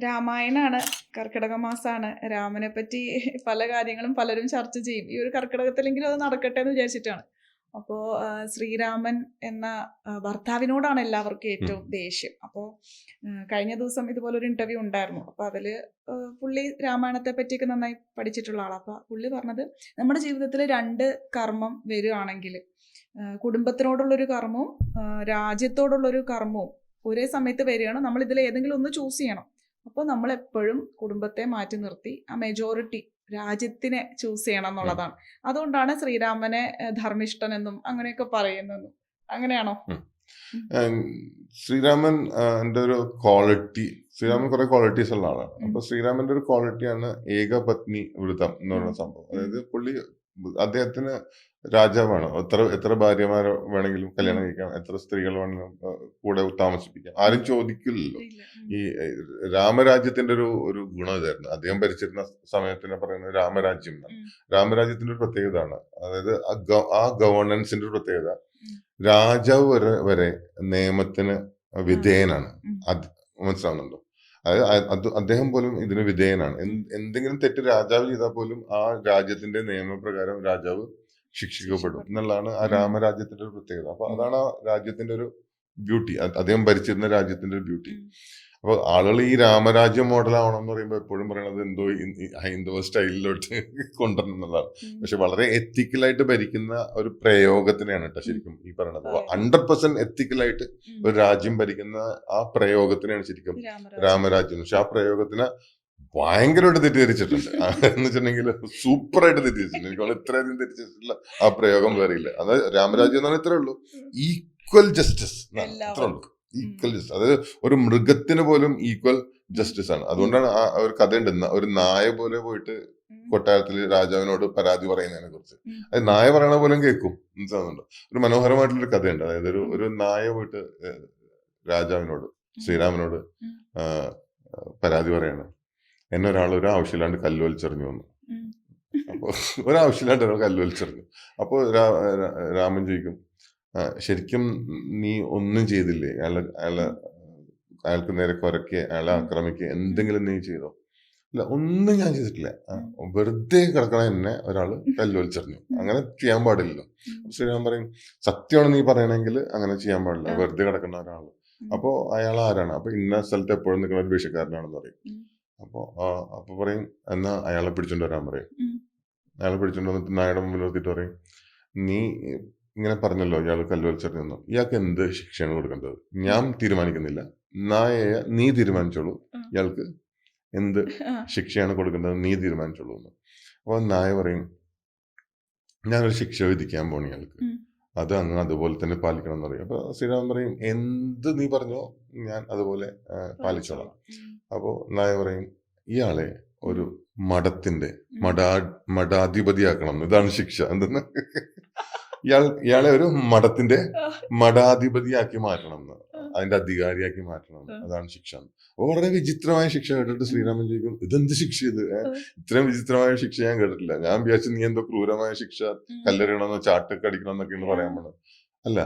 രാമായണാണ്, കർക്കിടക മാസമാണ്. രാമനെ പറ്റി പല കാര്യങ്ങളും പലരും ചർച്ച ചെയ്യും. ഈ ഒരു കർക്കിടകത്തിലെങ്കിലും അത് നടക്കട്ടെ എന്ന് വിചാരിച്ചിട്ടാണ്. അപ്പോൾ ശ്രീരാമൻ എന്ന ഭർത്താവിനോടാണ് എല്ലാവർക്കും ഏറ്റവും ദേഷ്യം. അപ്പോൾ കഴിഞ്ഞ ദിവസം ഇതുപോലൊരു ഇൻ്റർവ്യൂ ഉണ്ടായിരുന്നു. അപ്പോൾ അതിൽ പുള്ളി രാമായണത്തെ പറ്റിയൊക്കെ നന്നായി പഠിച്ചിട്ടുള്ള ആളാണ്. അപ്പോൾ പുള്ളി പറഞ്ഞത്, നമ്മുടെ ജീവിതത്തിൽ 2 കർമ്മം വരികയാണെങ്കിൽ, കുടുംബത്തിനോടുള്ളൊരു കർമ്മവും രാജ്യത്തോടുള്ളൊരു കർമ്മവും ഒരേ സമയത്ത് വരികയാണ്. നമ്മൾ ഇതിൽ ഏതെങ്കിലും ഒന്ന് ചൂസ് ചെയ്യണം. അപ്പോൾ നമ്മളെപ്പോഴും കുടുംബത്തെ മാറ്റി നിർത്തി ആ മെജോറിറ്റി രാജ്യത്തിനെ ചൂസ് ചെയ്യണം എന്നുള്ളതാണ്. അതുകൊണ്ടാണ് ശ്രീരാമനെ ധർമ്മിഷ്ഠൻ എന്നും അങ്ങനെയൊക്കെ പറയുന്നതെന്നും. അങ്ങനെയാണോ? ശ്രീരാമൻ എൻ്റെ ഒരു ക്വാളിറ്റി, ശ്രീരാമൻ കുറെ ക്വാളിറ്റീസ് ഉള്ള ആളാണ്. അപ്പൊ ശ്രീരാമന്റെ ഒരു ക്വാളിറ്റിയാണ് ഏകപത്നി വ്രതം എന്ന് പറയുന്ന സംഭവം. അതായത് പുള്ളി, അദ്ദേഹത്തിന് രാജാവാണ്. എത്ര ഭാര്യമാരെ വേണമെങ്കിലും കല്യാണം കഴിക്കാം, എത്ര സ്ത്രീകൾ വേണമെങ്കിലും കൂടെ താമസിപ്പിക്കാം, ആരും ചോദിക്കില്ലല്ലോ. ഈ രാമരാജ്യത്തിന്റെ ഒരു ഗുണം ഇതായിരുന്നു. അദ്ദേഹം ഭരിച്ചിരുന്ന സമയത്തിനെ പറയുന്നത് രാമരാജ്യം എന്നാണ്. രാമരാജ്യത്തിന്റെ ഒരു പ്രത്യേകത ആണ്, അതായത് ആ ഗവർണൻസിന്റെ ഒരു പ്രത്യേകത, രാജാവ് വരെ നിയമത്തിന് വിധേയനാണ്. മനസ്സിലാവുന്നുണ്ടോ? അതായത് അദ്ദേഹം പോലും ഇതിന് വിധേയനാണ്. എന്തെങ്കിലും തെറ്റ് രാജാവ് ചെയ്താൽ പോലും ആ രാജ്യത്തിന്റെ നിയമപ്രകാരം രാജാവ് ശിക്ഷിക്കപ്പെടും എന്നുള്ളതാണ് ആ രാമരാജ്യത്തിന്റെ ഒരു പ്രത്യേകത. അപ്പൊ അതാണ് ആ രാജ്യത്തിന്റെ ഒരു ബ്യൂട്ടി, അദ്ദേഹം ഭരിച്ചിരുന്ന രാജ്യത്തിന്റെ ഒരു ബ്യൂട്ടി. അപ്പൊ ആളുകൾ ഈ രാമരാജ്യ മോഡലാവണം എന്ന് പറയുമ്പോൾ എപ്പോഴും പറയണത് എന്തോ ഹൈന്ദവ സ്റ്റൈലിലോട്ട് കൊണ്ടുവരണം എന്നുള്ളതാണ്. പക്ഷെ വളരെ എത്തിക്കലായിട്ട് ഭരിക്കുന്ന ഒരു പ്രയോഗത്തിനെയാണ് കേട്ടോ ശരിക്കും ഈ പറയണത്. 100% എത്തിക്കലായിട്ട് ഒരു രാജ്യം ഭരിക്കുന്ന ആ പ്രയോഗത്തിനെയാണ് ശരിക്കും രാമരാജ്യം. പക്ഷെ ആ പ്രയോഗത്തിനെ ഭയങ്കരമായിട്ട് തെറ്റിദ്ധരിച്ചിട്ടുണ്ട്. എന്ന് വെച്ചിട്ടുണ്ടെങ്കിൽ സൂപ്പറായിട്ട് തെറ്റിദ്ധരിച്ചിട്ടുണ്ട്. എനിക്ക് ഇത്രയധികം തെറ്റിച്ചിട്ടില്ല ആ പ്രയോഗം വേറെയില്ല. അത് രാമരാജ്യം എന്ന് പറഞ്ഞാൽ ഇത്രേ ഉള്ളൂ, ഈക്വൽ ജസ്റ്റിസ് ഇത്രേ ഉള്ളൂ. ഈക്വൽ ജസ്റ്റിസ്, അതായത് ഒരു മൃഗത്തിന് പോലും ഈക്വൽ ജസ്റ്റിസ് ആണ്. അതുകൊണ്ടാണ് ആ ഒരു കഥയുണ്ട്, ഒരു നായ പോലെ പോയിട്ട് കൊട്ടാരത്തിൽ രാജാവിനോട് പരാതി പറയുന്നതിനെ കുറിച്ച്. അത് നായ പറയണ പോലും കേൾക്കും. മനസ്സിലാവുന്നുണ്ടോ? ഒരു മനോഹരമായിട്ടുള്ളൊരു കഥയുണ്ട്. അതായത് ഒരു നായ പോയിട്ട് രാജാവിനോട്, ശ്രീരാമനോട് പരാതി പറയാണ്, എന്നെ ഒരു ആവശ്യമില്ലാണ്ട് കല്ല് വലിച്ചെറിഞ്ഞു വന്നു. അപ്പൊ ഒരാവശ്യമില്ലാണ്ട് ഒരാൾ കല്ല് വലിച്ചെറിഞ്ഞു. അപ്പോൾ രാമൻ ചോദിക്കും, ശരിക്കും നീ ഒന്നും ചെയ്തില്ലേ? അയാൾക്ക് നേരെ കുരയ്ക്ക്, അയാളെ ആക്രമിക്കുക, എന്തെങ്കിലും നീ ചെയ്തോ? ഇല്ല, ഒന്നും ഞാൻ ചെയ്തിട്ടില്ല. വെറുതെ കിടക്കണ എന്നെ ഒരാള് കല്ല് വലിച്ചെറിഞ്ഞു, അങ്ങനെ ചെയ്യാൻ പാടില്ലല്ലോ. ശ്രീരാമൻ പറയും, സത്യമാണ് നീ പറയണമെങ്കിൽ അങ്ങനെ ചെയ്യാൻ പാടില്ല, വെറുതെ കിടക്കുന്ന ഒരാള്. അപ്പോ അയാൾ ആരാണ്? അപ്പൊ ഇന്ന സ്ഥലത്ത് എപ്പോഴും നിൽക്കുന്ന ഒരു ഭിക്ഷക്കാരനാണെന്ന് പറയും. അപ്പൊ പറയും, എന്നാ അയാളെ പിടിച്ചോണ്ട് വരാൻ പറയും. അയാളെ പിടിച്ചോണ്ട് വന്നിട്ട് നായയുടെ മുമ്പിൽ നിർത്തിയിട്ട് പറയും, നീ ഇങ്ങനെ പറഞ്ഞല്ലോ ഇയാൾ കല്ല് വലിച്ചെറിഞ്ഞു, ഇയാൾക്ക് എന്ത് ശിക്ഷയാണ് കൊടുക്കേണ്ടത്? ഞാൻ തീരുമാനിക്കുന്നില്ല, നായയെ നീ തീരുമാനിച്ചോളൂ, ഇയാൾക്ക് എന്ത് ശിക്ഷയാണ് കൊടുക്കേണ്ടത് നീ തീരുമാനിച്ചോളൂ എന്ന്. അപ്പൊ നായ പറയും, ഞാനൊരു ശിക്ഷ വിധിക്കാൻ പോണി ഇയാൾക്ക്, അത് അങ്ങ് അതുപോലെ തന്നെ പാലിക്കണം എന്ന് പറയും. അപ്പൊ ശ്രീരാമൻ പറയും, എന്ത് നീ പറഞ്ഞോ ഞാൻ അതുപോലെ പാലിച്ചോളാം. അപ്പോ നായ പറയും, ഇയാളെ ഒരു മഠത്തിന്റെ മഠാധിപതിയാക്കണം, ഇതാണ് ശിക്ഷ. എന്തെന്ന്? ഇയാളെ ഒരു മഠത്തിന്റെ മഠാധിപതിയാക്കി മാറ്റണം എന്ന്, അതിന്റെ അധികാരിയാക്കി മാറ്റണം, അതാണ് ശിക്ഷ. അപ്പൊ വളരെ വിചിത്രമായ ശിക്ഷ കേട്ടിട്ട് ശ്രീരാമൻ ചോദിക്കും, ഇതെന്ത് ശിക്ഷ ഇത്? ഇത്രയും വിചിത്രമായ ശിക്ഷ ഞാൻ കേട്ടിട്ടില്ല. ഞാൻ വിചാരിച്ചു നീ എന്തോ ക്രൂരമായ ശിക്ഷ, കല്ലെറിയണമെന്നോ ചാട്ടൊക്കെ അടിക്കണമെന്നൊക്കെയാണ് പറയാൻ പോണത്. അല്ല,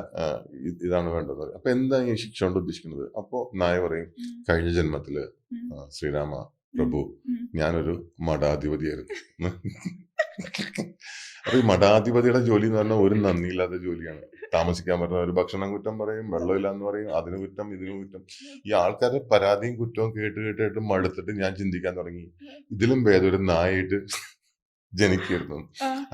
ഇതാണ് വേണ്ടത്. അപ്പൊ എന്താ ഈ ശിക്ഷ കൊണ്ട് ഉദ്ദേശിക്കുന്നത്? അപ്പോ നായ പറയും, കഴിഞ്ഞ ജന്മത്തില് ശ്രീരാമ പ്രഭു ഞാനൊരു മഠാധിപതിയായിരുന്നു. അപ്പൊ ഈ മഠാധിപതിയുടെ ജോലി എന്ന് പറഞ്ഞാൽ ഒരു നന്ദിയില്ലാത്ത ജോലിയാണ്. താമസിക്കാൻ പറ്റുന്ന ഒരു ഭക്ഷണം കുറ്റം പറയും, വെള്ളമില്ല എന്ന് പറയും, അതിന് കുറ്റം ഇതിന് കുറ്റം. ഈ ആൾക്കാരുടെ പരാതിയും കുറ്റവും കേട്ട് മടുത്തിട്ട് ഞാൻ ചിന്തിക്കാൻ തുടങ്ങി, ഇതിലും ഭേദം ഒരു നായായിട്ട് ജനിക്കായിരുന്നു.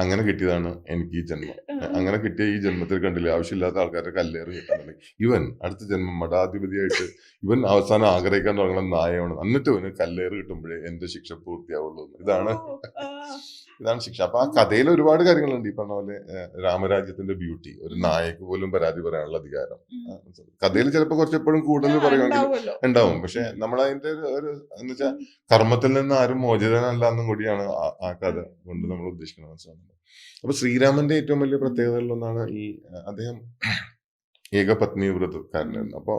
അങ്ങനെ കിട്ടിയതാണ് എനിക്ക് ഈ ജന്മം. അങ്ങനെ കിട്ടിയ ഈ ജന്മത്തിൽ കണ്ടില്ലേ, ആവശ്യമില്ലാത്ത ആൾക്കാരുടെ കല്ലേറ് കിട്ടാൻ തുടങ്ങി. ഇവൻ അടുത്ത ജന്മം മഠാധിപതിയായിട്ട് ഇവൻ അവസാനം ആഗ്രഹിക്കാൻ തുടങ്ങുന്ന നായയാണ്. എന്നിട്ട് ഇവന് കല്ലേറ് കിട്ടുമ്പോഴേ എന്റെ ശിക്ഷ പൂർത്തിയാവുള്ളൂ. ഇതാണ് ശിക്ഷ. അപ്പൊ ആ കഥയിൽ ഒരുപാട് കാര്യങ്ങളുണ്ട്. ഈ പറഞ്ഞ പോലെ രാമരാജ്യത്തിന്റെ ബ്യൂട്ടി, ഒരു നായക്ക് പോലും പരാതി പറയാനുള്ള അധികാരം. കഥയിൽ ചിലപ്പോൾ കുറച്ചെപ്പോഴും കൂടുതൽ പറയുമെങ്കിൽ ഉണ്ടാവും. പക്ഷെ നമ്മളതിന്റെ ഒരു എന്ന് വെച്ചാൽ കർമ്മത്തിൽ നിന്ന് ആരും മോചിതനല്ല എന്നും കൂടിയാണ് ആ കഥ കൊണ്ട് നമ്മൾ ഉദ്ദേശിക്കുന്നത്. മനസ്സിലാവുന്നത്. അപ്പൊ ശ്രീരാമന്റെ ഏറ്റവും വലിയ പ്രത്യേകതകളിലൊന്നാണ് ഈ അദ്ദേഹം ഏകപത്നി വ്രതക്കാരനായിരുന്നു. അപ്പൊ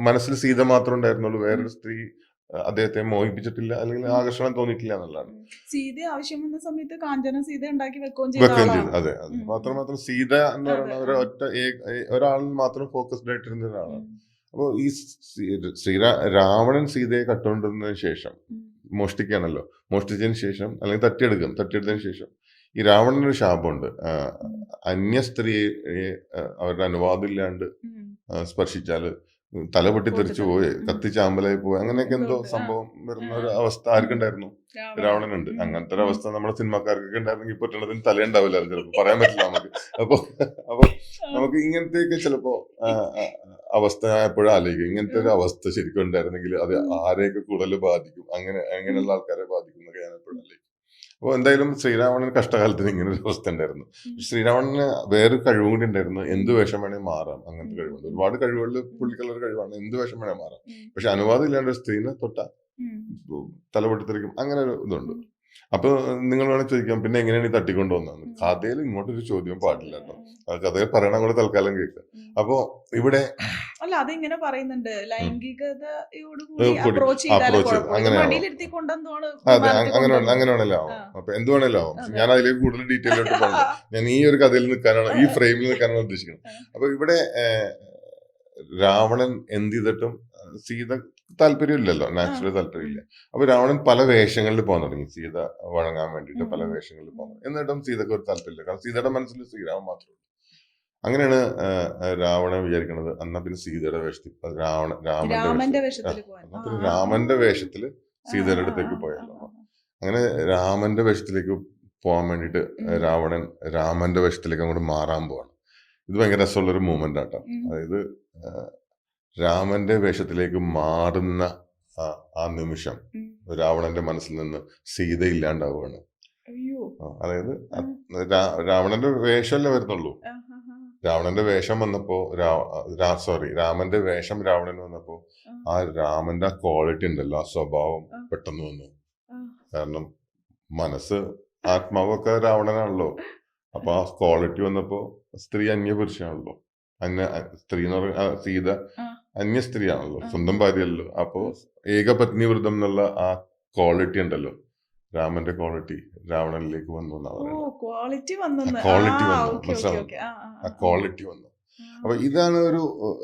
മനസ്സിൽ സീത മാത്രം ഉണ്ടായിരുന്നുള്ളൂ, വേറൊരു സ്ത്രീ അദ്ദേഹത്തെ മോഹിപ്പിച്ചിട്ടില്ല, അല്ലെങ്കിൽ ആകർഷണം തോന്നിയിട്ടില്ല എന്നുള്ളതാണ്. സീത ആവശ്യം വന്ന സമയത്ത് കാഞ്ചന സീത ഉണ്ടാക്കി വെക്കുകയും ചെയ്തു. അതെ, മാത്രം സീത എന്ന് പറയുന്ന ഒരാളിൽ മാത്രം ഫോക്കസ്ഡ് ആയിട്ടിരുന്ന ഒരാളാണ്. അപ്പോൾ ഈ രാവണൻ സീതയെ കട്ടുകൊണ്ടിരുന്നതിന് ശേഷം മോഷ്ടിക്കുകയാണല്ലോ. മോഷ്ടിച്ചതിന് ശേഷം അല്ലെങ്കിൽ തട്ടിയെടുത്തതിന് ശേഷം ഈ രാവണനൊരു ശാപമുണ്ട്. അന്യ സ്ത്രീയെ അവരുടെ അനുവാദം ഇല്ലാണ്ട് സ്പർശിച്ചാല് തല പൊട്ടി തെറിച്ചു പോയി, കത്തിച്ചാമ്പലായി പോയി, അങ്ങനെയൊക്കെ എന്തോ സംഭവം വരുന്ന ഒരു അവസ്ഥ ആർക്കുണ്ടായിരുന്നു? രാവണനുണ്ട്. അങ്ങനത്തെ ഒരു അവസ്ഥ നമ്മുടെ സിനിമാക്കാർക്കൊക്കെ ഉണ്ടായിരുന്നെങ്കിൽ പറ്റണതിന് തലയുണ്ടാവില്ലായിരുന്നു ചിലപ്പോൾ, പറയാൻ പറ്റില്ല നമുക്ക്. അപ്പൊ നമുക്ക് ഇങ്ങനത്തെയൊക്കെ ചിലപ്പോ അവസ്ഥ എപ്പോഴും ആലോചിക്കും, ഇങ്ങനത്തെ ഒരു അവസ്ഥ ശരിക്കും ഉണ്ടായിരുന്നെങ്കിൽ അത് ആരെയൊക്കെ കൂടുതൽ ബാധിക്കും, അങ്ങനെയുള്ള ആൾക്കാരെ ബാധിക്കും എന്നൊക്കെ ഞാൻ എപ്പോഴും ആലോചിക്കും. അപ്പോൾ എന്തായാലും ശ്രീരാവണന് കഷ്ടകാലത്തിന് ഇങ്ങനെ ഒരു അവസ്ഥ ഉണ്ടായിരുന്നു. ശ്രീരാവണന് വേറൊരു കഴിവും കൂടി ഉണ്ടായിരുന്നു, എന്ത് വേഷം വേണമെങ്കിൽ മാറാം. അങ്ങനത്തെ കഴിവുണ്ട്. ഒരുപാട് കഴിവുകളിൽ പുള്ളിക്കുള്ള കഴിവാണ്, എന്ത് വേഷം വേണമെങ്കിൽ മാറാം. പക്ഷെ അനുവാദം ഇല്ലാണ്ട് ഒരു സ്ത്രീനെ തൊട്ട തലപൊട്ടിത്തെറിക്കും, അങ്ങനെ ഒരു ഇതുണ്ട്. അപ്പൊ നിങ്ങൾ വേണമെങ്കിൽ ചോദിക്കാം, പിന്നെ എങ്ങനെയാണ് ഈ തട്ടിക്കൊണ്ടുവന്നത്? കഥയിൽ ഇങ്ങോട്ടൊരു ചോദ്യം പാടില്ല കേട്ടോ, കഥയിൽ പറയണ കൂടെ തൽക്കാലം കേൾക്കുക. അപ്പൊ ഇവിടെ അല്ല, അതിങ്ങനെ പറയുന്നുണ്ട്, ലൈംഗികതയോടുകൂടി അപ്രോച്ച് ചെയ്താലും അങ്ങനെ മടിയിലിരുത്തിക്കൊണ്ടെന്തോണ് അതെ, അങ്ങനെ വേണമല്ലോ ആവും. അപ്പൊ എന്ത് വേണമല്ലോ ആവും. ഞാൻ അതിലേക്ക് കൂടുതൽ ഡീറ്റെയിൽ ആയിട്ട് പറഞ്ഞു. ഞാൻ ഈ ഒരു കഥയിൽ നിൽക്കാനാണ്, ഈ ഫ്രെയിമിൽ നിൽക്കാനാണ് ഉദ്ദേശിക്കുന്നത്. അപ്പൊ ഇവിടെ രാവണൻ എന്ത് ചെയ്തിട്ടും സീത താല്പര്യമില്ലല്ലോ, നാച്ചുറൽ താല്പര്യമില്ല. അപ്പൊ രാവണൻ പല വേഷങ്ങളിൽ പോകാൻ തുടങ്ങി, സീത വഴങ്ങാൻ വേണ്ടിയിട്ട് പല വേഷങ്ങളിൽ പോകുന്നത്. എന്നിട്ടും സീതക്ക് ഒരു താല്പര്യമില്ല, കാരണം സീതയുടെ മനസ്സിൽ ശ്രീരാമൻ മാത്രമേ ഉള്ളൂ. അങ്ങനെയാണ് രാവണൻ വിചാരിക്കുന്നത്, എന്നാ പിന്നെ സീതയുടെ വേഷത്തിൽ രാമന്റെ വേഷത്തില് സീതയുടെ അടുത്തേക്ക് പോയാലോ. അങ്ങനെ രാമന്റെ വേഷത്തിലേക്ക് പോകാൻ വേണ്ടിയിട്ട് രാവണൻ രാമന്റെ വേഷത്തിലേക്ക് അങ്ങോട്ട് മാറാൻ പോവാണ്. ഇത് ഭയങ്കര രസമുള്ളൊരു മൂവ്മെന്റ് ആട്ടോ. അതായത് രാമന്റെ വേഷത്തിലേക്ക് മാറുന്ന ആ നിമിഷം രാവണന്റെ മനസ്സിൽ നിന്ന് സീത ഇല്ലാണ്ടാവുകയാണ്. അതായത് രാവണന്റെ വേഷമല്ലേ വരുന്നുള്ളൂ. രാവണന്റെ വേഷം വന്നപ്പോ രാമന്റെ വേഷം രാവണന് വന്നപ്പോ ആ രാമന്റെ ആ ക്വാളിറ്റി ഉണ്ടല്ലോ, ആ സ്വഭാവം പെട്ടെന്ന് വന്നു. കാരണം മനസ്സ് ആത്മാവൊക്കെ രാവണനാണല്ലോ. അപ്പൊ ആ ക്വാളിറ്റി വന്നപ്പോ സ്ത്രീ അന്യപുരുഷനാണല്ലോ. സ്ത്രീ എന്ന് പറഞ്ഞ സീത അന്യ സ്ത്രീയാണല്ലോ, സ്വന്തം ഭാര്യയല്ലോ. അപ്പോ ഏകപത്നി വ്രതം എന്നുള്ള ആ ക്വാളിറ്റി ഉണ്ടല്ലോ, രാമന്റെ ക്വാളിറ്റി രാവണനിലേക്ക് വന്നു എന്നാ പറയുന്നത്. ക്വാളിറ്റി വന്നു. അപ്പൊ ഇതാണ്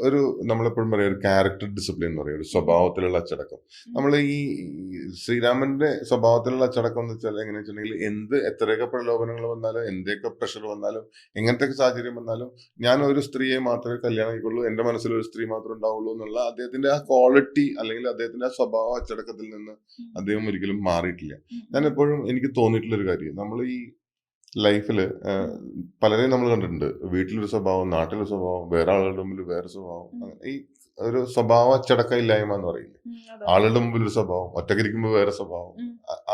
ഒരു നമ്മളെപ്പോഴും പറയാം, ഒരു ക്യാരക്ടർ ഡിസിപ്ലിൻ എന്ന് പറയും, ഒരു സ്വഭാവത്തിലുള്ള അച്ചടക്കം. നമ്മൾ ഈ ശ്രീരാമന്റെ സ്വഭാവത്തിലുള്ള അച്ചടക്കം എന്ന് വെച്ചാൽ എങ്ങനെയാ വെച്ചിട്ടുണ്ടെങ്കിൽ, എത്രയൊക്കെ പ്രലോഭനങ്ങൾ വന്നാലും, എന്തൊക്കെ പ്രഷർ വന്നാലും, എങ്ങനത്തെ സാഹചര്യം വന്നാലും, ഞാൻ ഒരു സ്ത്രീയെ മാത്രമേ കല്യാണം കഴിക്കുള്ളൂ, എന്റെ മനസ്സിൽ ഒരു സ്ത്രീ മാത്രമേ ഉണ്ടാവുള്ളൂ എന്നുള്ള അദ്ദേഹത്തിന്റെ ആ ക്വാളിറ്റി അല്ലെങ്കിൽ അദ്ദേഹത്തിന്റെ ആ സ്വഭാവ അച്ചടക്കത്തിൽ നിന്ന് അദ്ദേഹം ഒരിക്കലും മാറിയിട്ടില്ല. ഞാൻ എപ്പോഴും എനിക്ക് തോന്നിയിട്ടുള്ളൊരു കാര്യം, നമ്മൾ ഈ ലൈഫില് പലരെയും നമ്മൾ കണ്ടിട്ടുണ്ട്. വീട്ടിലൊരു സ്വഭാവം, നാട്ടിലൊരു സ്വഭാവം, വേറെ ആളുകളുടെ മുമ്പിൽ വേറെ സ്വഭാവം. ഈ ഒരു സ്വഭാവ അച്ചടക്കം ഇല്ലായ്മ എന്ന് പറയില്ലേ, ആളുകളുടെ മുമ്പിൽ ഒരു സ്വഭാവം, ഒറ്റക്കിരിക്കുമ്പോൾ വേറെ സ്വഭാവം.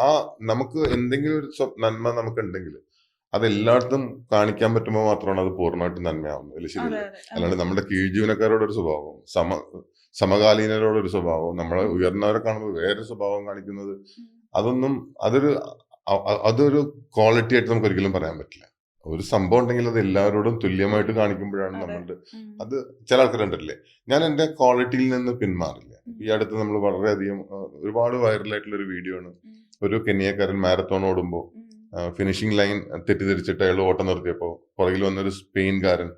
ആ നമുക്ക് എന്തെങ്കിലും ഒരു നന്മ നമുക്ക് ഉണ്ടെങ്കിൽ അത് എല്ലായിടത്തും കാണിക്കാൻ പറ്റുമ്പോൾ മാത്രമാണ് അത് പൂർണ്ണമായിട്ടും നന്മയാവുന്നത്. അല്ലെ, ശരിയല്ലേ? അല്ലാണ്ട് നമ്മുടെ കീഴ് ജീവനക്കാരോടൊരു സ്വഭാവം, സമകാലീനരോടൊരു സ്വഭാവം, നമ്മളെ ഉയർന്നവരെ കാണുമ്പോൾ വേറെ സ്വഭാവം കാണിക്കുന്നത്, അതൊരു ക്വാളിറ്റി ആയിട്ട് നമുക്ക് ഒരിക്കലും പറയാൻ പറ്റില്ല. ഒരു സംഭവം ഉണ്ടെങ്കിൽ അത് എല്ലാവരോടും തുല്യമായിട്ട് കാണിക്കുമ്പോഴാണ് നമ്മളുടെ അത്. ചില ആൾക്കാരുണ്ടല്ലേ, ഞാൻ എന്റെ ക്വാളിറ്റിയിൽ നിന്ന് പിന്മാറില്ല. ഈ അടുത്ത് നമ്മൾ വളരെയധികം ഒരുപാട് വൈറലായിട്ടുള്ള ഒരു വീഡിയോ ആണ്. ഒരു കെനിയക്കാരൻ മാരത്തോൺ ഓടുമ്പോൾ ഫിനിഷിംഗ് ലൈൻ തെറ്റിദ്ധരിച്ചിട്ട് അയാൾ ഓട്ടം നിർത്തിയപ്പോ പുറകിൽ വന്നൊരു സ്പെയിൻകാരൻ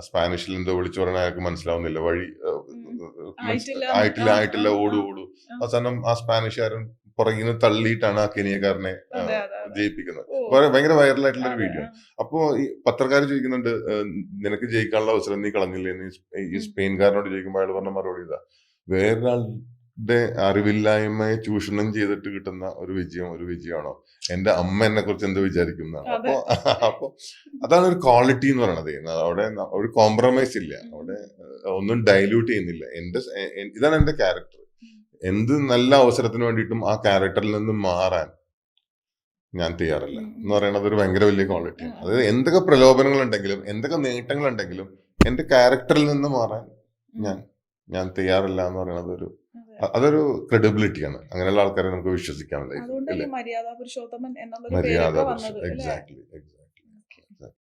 സ്പാനിഷിൽ എന്തോ വിളിച്ചു പറഞ്ഞാൽ അയാൾക്ക് മനസ്സിലാവുന്നില്ല, വഴി ആയിട്ടില്ല, ഓടൂ. അവസാനം ആ സ്പാനിഷുകാരൻ പുറകിൽ നിന്ന് തള്ളിയിട്ടാണ് ആ കെനിയക്കാരനെ ജയിപ്പിക്കുന്നത്. ഭയങ്കര വൈറലായിട്ടുള്ള ഒരു വീഡിയോ. അപ്പോ ഈ പത്രക്കാർ ചോദിക്കുന്നുണ്ട്, നിനക്ക് ജയിക്കാനുള്ള അവസരം നീ കളഞ്ഞില്ലേ? ഈ സ്പെയിൻകാരനോട് ചോദിക്കുമ്പോൾ അയാൾ പറഞ്ഞ മറുപടി ഇതാ, വേറൊരാളുടെ അറിവില്ലായ്മയെ ചൂഷണം ചെയ്തിട്ട് കിട്ടുന്ന ഒരു വിജയമാണോ? എന്റെ അമ്മ എന്നെ കുറിച്ച് എന്ത് വിചാരിക്കുന്നതാണ്. അപ്പൊ അതാണ് ഒരു ക്വാളിറ്റി എന്ന് പറയണത്. അവിടെ ഒരു കോംപ്രമൈസ് ഇല്ല, അവിടെ ഒന്നും ഡൈല്യൂട്ട് ചെയ്യുന്നില്ല. ഇതാണ് എന്റെ ക്യാരക്ടർ. എന്ത് നല്ല അവസരത്തിന് വേണ്ടിയിട്ടും ആ ക്യാരക്ടറിൽ നിന്ന് മാറാൻ ഞാൻ തയ്യാറല്ല എന്ന് പറയുന്നത് ഒരു ഭയങ്കര വലിയ ക്വാളിറ്റിയാണ്. അതായത് എന്തൊക്കെ പ്രലോഭനങ്ങൾ ഉണ്ടെങ്കിലും, എന്തൊക്കെ നേട്ടങ്ങൾ ഉണ്ടെങ്കിലും, എന്റെ ക്യാരക്ടറിൽ നിന്ന് മാറാൻ ഞാൻ തയ്യാറല്ല എന്ന് പറയുന്നത് അതൊരു ക്രെഡിബിലിറ്റിയാണ്. അങ്ങനെയുള്ള ആൾക്കാരെ നമുക്ക് വിശ്വസിക്കാൻ. മര്യാദ പുരുഷോത്തമൻ മര്യാദ, എക്സാക്ട്ലി.